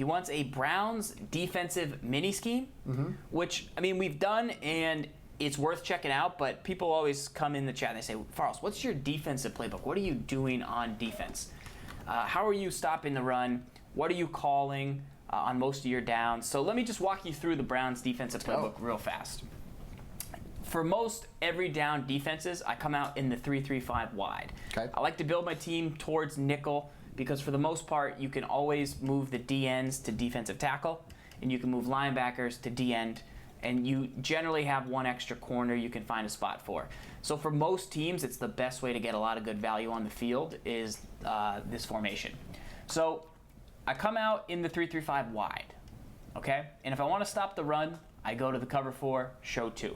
He wants a Browns defensive mini scheme, which, I mean, we've done, and it's worth checking out, but people always come in the chat and they say, Farls, what's your defensive playbook? What are you doing on defense? How are you stopping the run? What are you calling on most of your downs? So let me just walk you through the Browns defensive playbook real fast. For most every down defenses, I come out in the 3-3-5 wide. Okay. I like to build my team towards nickel because for the most part, you can always move the D ends to defensive tackle, and you can move linebackers to D end, and you generally have one extra corner you can find a spot for. So for most teams, it's the best way to get a lot of good value on the field is this formation. So I come out in the 3-3-5 wide, okay? And if I want to stop the run, I go to the cover 4, show 2.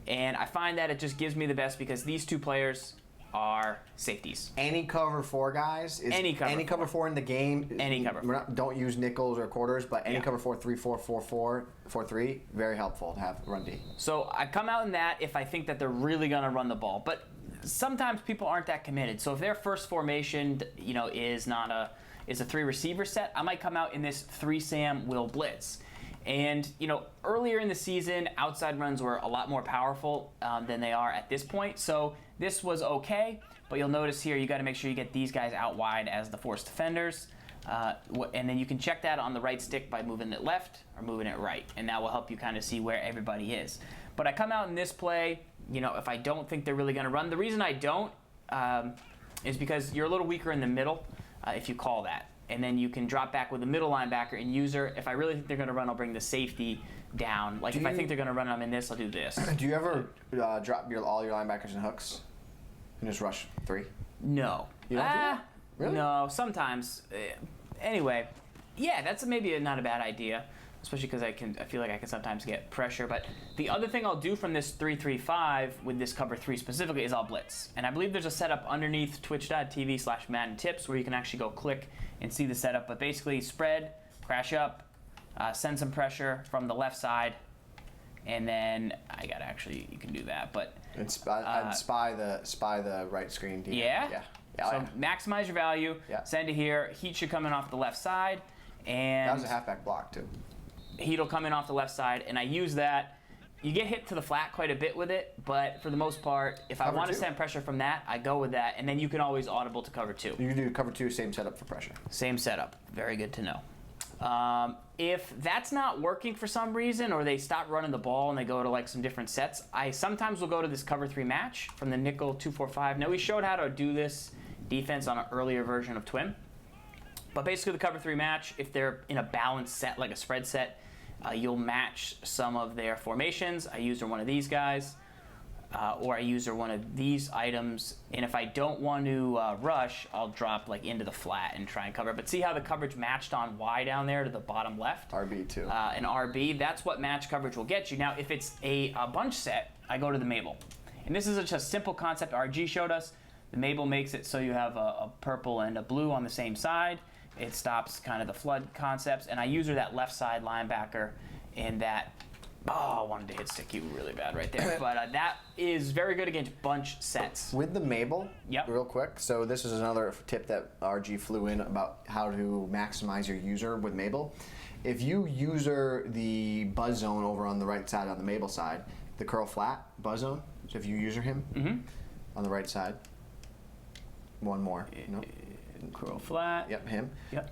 And I find that it just gives me the best because these two players are safeties. Any cover 4 guys? Is any cover 4 in the game? Any cover 4. Don't use nickels or quarters, but any cover 4, 3-4, 4-4, 4-3, very helpful to have run D. So I come out in that if I think that they're really going to run the ball. But sometimes people aren't that committed. So if their first formation, is a 3 receiver set, I might come out in this 3 Sam will blitz. And, earlier in the season, outside runs were a lot more powerful than they are at this point. So this was okay, but you'll notice here you got to make sure you get these guys out wide as the force defenders. And then you can check that on the right stick by moving it left or moving it right. And that will help you kind of see where everybody is. But I come out in this play, if I don't think they're really going to run. The reason I don't is because you're a little weaker in the middle if you call that. And then you can drop back with the middle linebacker and user. If I really think they're going to run, I'll bring the safety down. Like if I think they're going to run, I'm in this, I'll do this. Do you ever drop all your linebackers in hooks and just rush 3? No. You don't do that? Really? No, sometimes. Anyway, yeah, that's maybe not a bad idea, especially because I feel like I can sometimes get pressure. But the other thing I'll do from this 3-3-5 with this cover 3 specifically is I'll blitz. And I believe there's a setup underneath twitch.tv/Madden tips where you can actually go click and see the setup. But basically spread, crash up, send some pressure from the left side, and then you can do that. But and spy the right screen. Yeah. So maximize your value. Yeah. Send it here. Heat should come in off the left side, and that was a halfback block too. Heat will come in off the left side, and I use that. You get hit to the flat quite a bit with it, but for the most part, if I want to send pressure from that, I go with that, and then you can always audible to cover 2. You can do cover 2, same setup for pressure. Same setup. Very good to know. If that's not working for some reason, or they stop running the ball and they go to like some different sets, I sometimes will go to this cover 3 match from the nickel 2-4-5. Now we showed how to do this defense on an earlier version of TWIM. But basically the cover 3 match, if they're in a balanced set, like a spread set, you'll match some of their formations. I use one of these guys, or I use one of these items. And if I don't want to rush, I'll drop like into the flat and try and cover. But see how the coverage matched on Y down there to the bottom left? RB too. An RB, that's what match coverage will get you. Now, if it's a bunch set, I go to the Mabel. And this is just a simple concept RG showed us. The Mabel makes it so you have a purple and a blue on the same side. It stops kind of the flood concepts. And I use that left side linebacker in that. Oh, I wanted to hit stick you really bad right there. But that is very good against bunch sets. With the Mabel, real quick. So this is another tip that RG flew in about how to maximize your user with Mabel. If you user the buzz zone over on the right side on the Mabel side, the curl flat buzz zone. So if you user him on the right side. One more. Nope. Curl flat. Yep, him. Yep.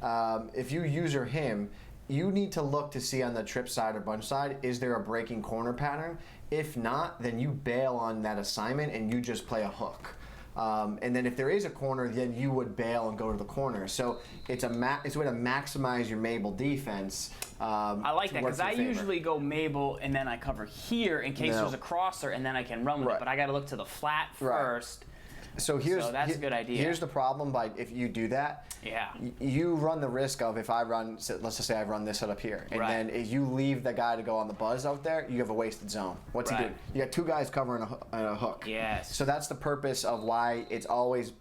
If you user him, you need to look to see on the trip side or bunch side, is there a breaking corner pattern? If not, then you bail on that assignment and you just play a hook. And then if there is a corner, then you would bail and go to the corner. So it's a way to maximize your Mabel defense. I like that because I usually go Mabel and then I cover here in case there's a crosser and then I can run with it. But I got to look to the flat first. So that's a good idea. Here's the problem if you do that. Yeah. You run the risk of if I run, let's just say I run this setup here, and then if you leave the guy to go on the buzz out there, you have a wasted zone. What's he doing? You got 2 guys covering a hook. Yes. So that's the purpose of why it's always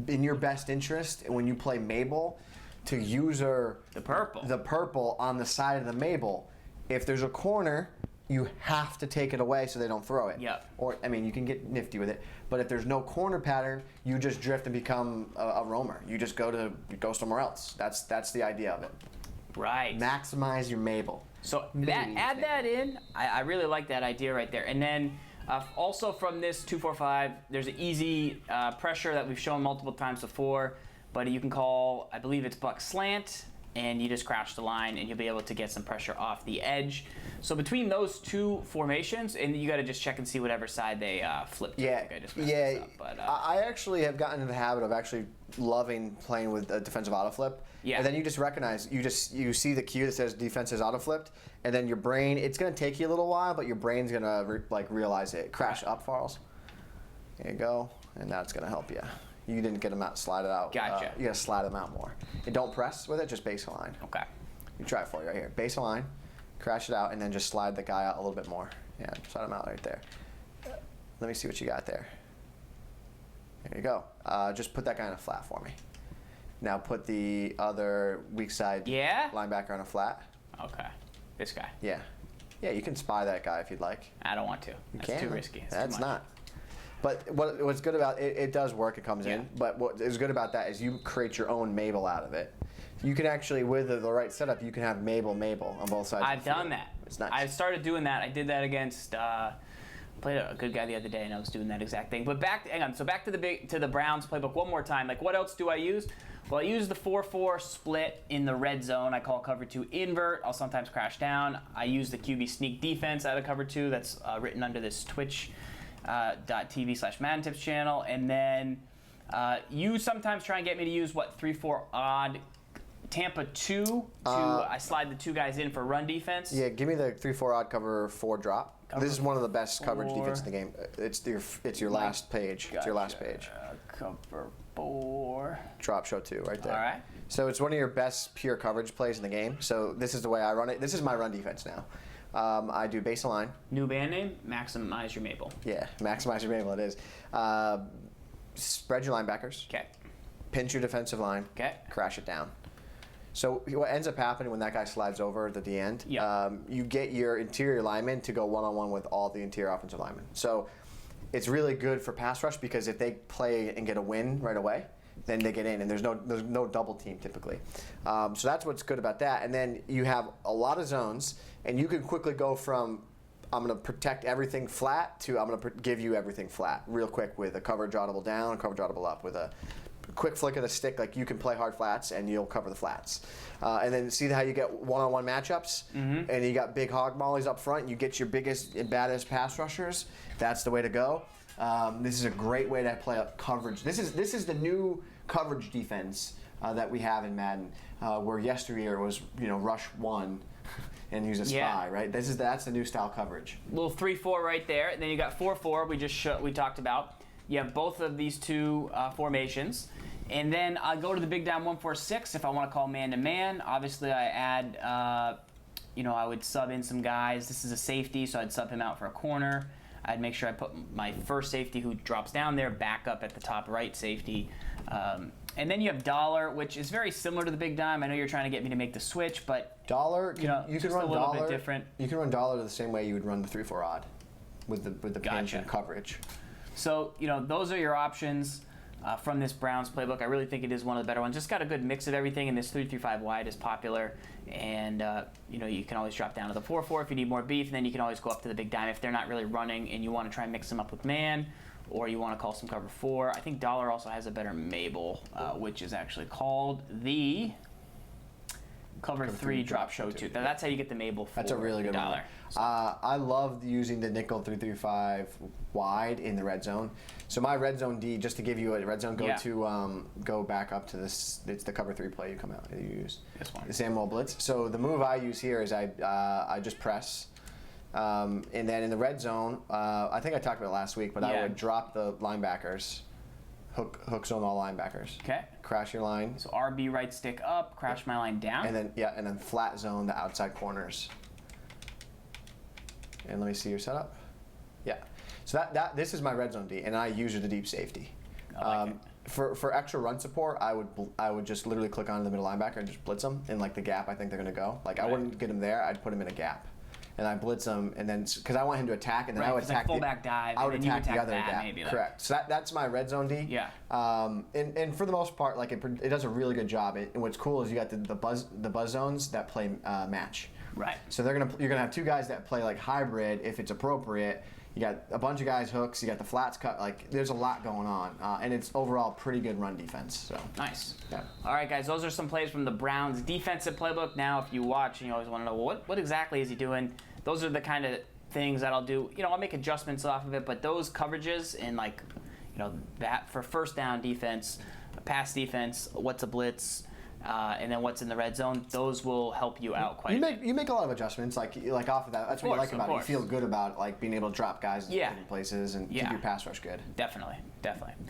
in your best interest when you play Mabel to user the purple on the side of the Mabel. If there's a corner, you have to take it away so they don't throw it. Yep. Or, I mean, you can get nifty with it. But if there's no corner pattern, you just drift and become a roamer. You just go somewhere else. That's the idea of it. Right. Maximize your Mabel. So add that in. I really like that idea right there. And then also from this 245, there's an easy pressure that we've shown multiple times before, but you can call, I believe it's buck slant, and you just crouch the line and you'll be able to get some pressure off the edge. So between those two formations, and you got to just check and see whatever side they flip to. Yeah, I just messed this up, but, I actually have gotten into the habit of actually loving playing with a defensive auto flip. Yeah. And then you just recognize, you see the cue that says defense is auto flipped, and then your brain, it's going to take you a little while, but your brain's going to realize it. Crash up, Farls. There you go, and that's going to help you. You didn't get them out, slide it out. Gotcha. You got to slide them out more. And don't press with it, just baseline. Okay. You try it for you right here. Baseline, crash it out, and then just slide the guy out a little bit more. Yeah, slide him out right there. Let me see what you got there. There you go. Just put that guy in a flat for me. Now put the other weak side linebacker on a flat. Okay. This guy. Yeah. Yeah, you can spy that guy if you'd like. I don't want to. That's too risky. That's too much. not. But what's good about it, it does work, it comes in. But what is good about that is you create your own Mabel out of it. You can actually, with the right setup, you can have Mabel on both sides. I've done that. It's nice. I started doing that. I did that against played a good guy the other day, and I was doing that exact thing. But hang on. So back to the Browns playbook one more time. Like, what else do I use? Well, I use the 4-4 split in the red zone. I call cover 2 invert. I'll sometimes crash down. I use the QB sneak defense out of cover 2. That's written under this twitch.tv/Madden Tips channel. And then you sometimes try and get me to use 3-4 odd Tampa 2 I slide the 2 guys in for run defense. Yeah, give me the 3-4 odd cover 4 drop. This is one of the best coverage defense in the game. It's your last page. Gotcha. It's your last page. Cover 4. Drop show 2 right there. All right. So it's one of your best pure coverage plays in the game. So this is the way I run it. This is my run defense now. I do baseline. New band name, maximize your Mabel. Yeah, maximize your Mabel, it is. Spread your linebackers. Okay. Pinch your defensive line. Okay. Crash it down. So what ends up happening when that guy slides over at the end, you get your interior linemen to go one-on-one with all the interior offensive linemen. So it's really good for pass rush because if they play and get a win right away, then they get in, and there's no double team typically. So that's what's good about that. And then you have a lot of zones, and you can quickly go from I'm going to protect everything flat to I'm going to give you everything flat real quick with a coverage audible down, coverage audible up with a quick flick of the stick. Like you can play hard flats and you'll cover the flats. And then see how you get one-on-one matchups, and you got big hog mollies up front. You get your biggest and baddest pass rushers. That's the way to go. This is a great way to play up coverage. This is the new coverage defense that we have in Madden, where yesteryear was rush 1 and use a spy, right? That's the new style coverage. Little 3-4 right there, and then you got 4-4. We talked about. You have both of these two formations. And then I go to the big down 1-4-6 if I want to call man-to-man. Obviously, I add, I would sub in some guys. This is a safety, so I'd sub him out for a corner. I'd make sure I put my first safety who drops down there back up at the top right safety. And then you have dollar, which is very similar to the big dime. I know you're trying to get me to make the switch, but dollar, you can run a little dollar bit different. You can run dollar the same way you would run the 3-4 odd with the pinch and coverage. So, those are your options from this Browns playbook. I really think it is one of the better ones. Just got a good mix of everything, and this 3-3-5 wide is popular. And, you can always drop down to the 4-4 if you need more beef, and then you can always go up to the big dime if they're not really running and you want to try and mix them up with man, or you want to call some cover 4. I think dollar also has a better Mabel, which is actually called the cover 3 drop show 2. That's how you get the Mabel for That's a really good dollar. one. I love using the nickel 3-3-5 wide in the red zone. So my red zone D, just to give you a red zone, go back up to this. It's the cover 3 play you come out. You use this one. The Samuel blitz. So the move I use here is I just press, and then in the red zone, I think I talked about it last week, but I would drop the linebackers, hook zone all linebackers. Okay. Crash your line. So RB right stick up, crash my line down. And then flat zone the outside corners. And let me see your setup. Yeah. So this is my red zone D, and I use the deep safety. I like it. For extra run support, I would just literally click on the middle linebacker and just blitz them in like the gap I think they're gonna go. Like I wouldn't get them there. I'd put them in a gap. and I blitz him, and then because I want him to attack, and then I would attack fullback dive. I would and then attack you the other that, gap. maybe, Correct. So that's my red zone D. Yeah. And for the most part, like it does a really good job. And what's cool is you got the buzz zones that play match. Right. So you're gonna have two guys that play like hybrid if it's appropriate. You got a bunch of guys hooks. You got the flats cut. Like there's a lot going on, and it's overall pretty good run defense. So nice. Yeah. All right, guys. Those are some plays from the Browns' defensive playbook. Now, if you watch and you always want to know what exactly is he doing, those are the kind of things that I'll do. I'll make adjustments off of it, but those coverages and that for first down defense, pass defense, what's a blitz. And then what's in the red zone, those will help you out quite a bit. You make a lot of adjustments like off of that. That's what you like about it. You feel good about being able to drop guys in different places and keep your pass rush good. Definitely.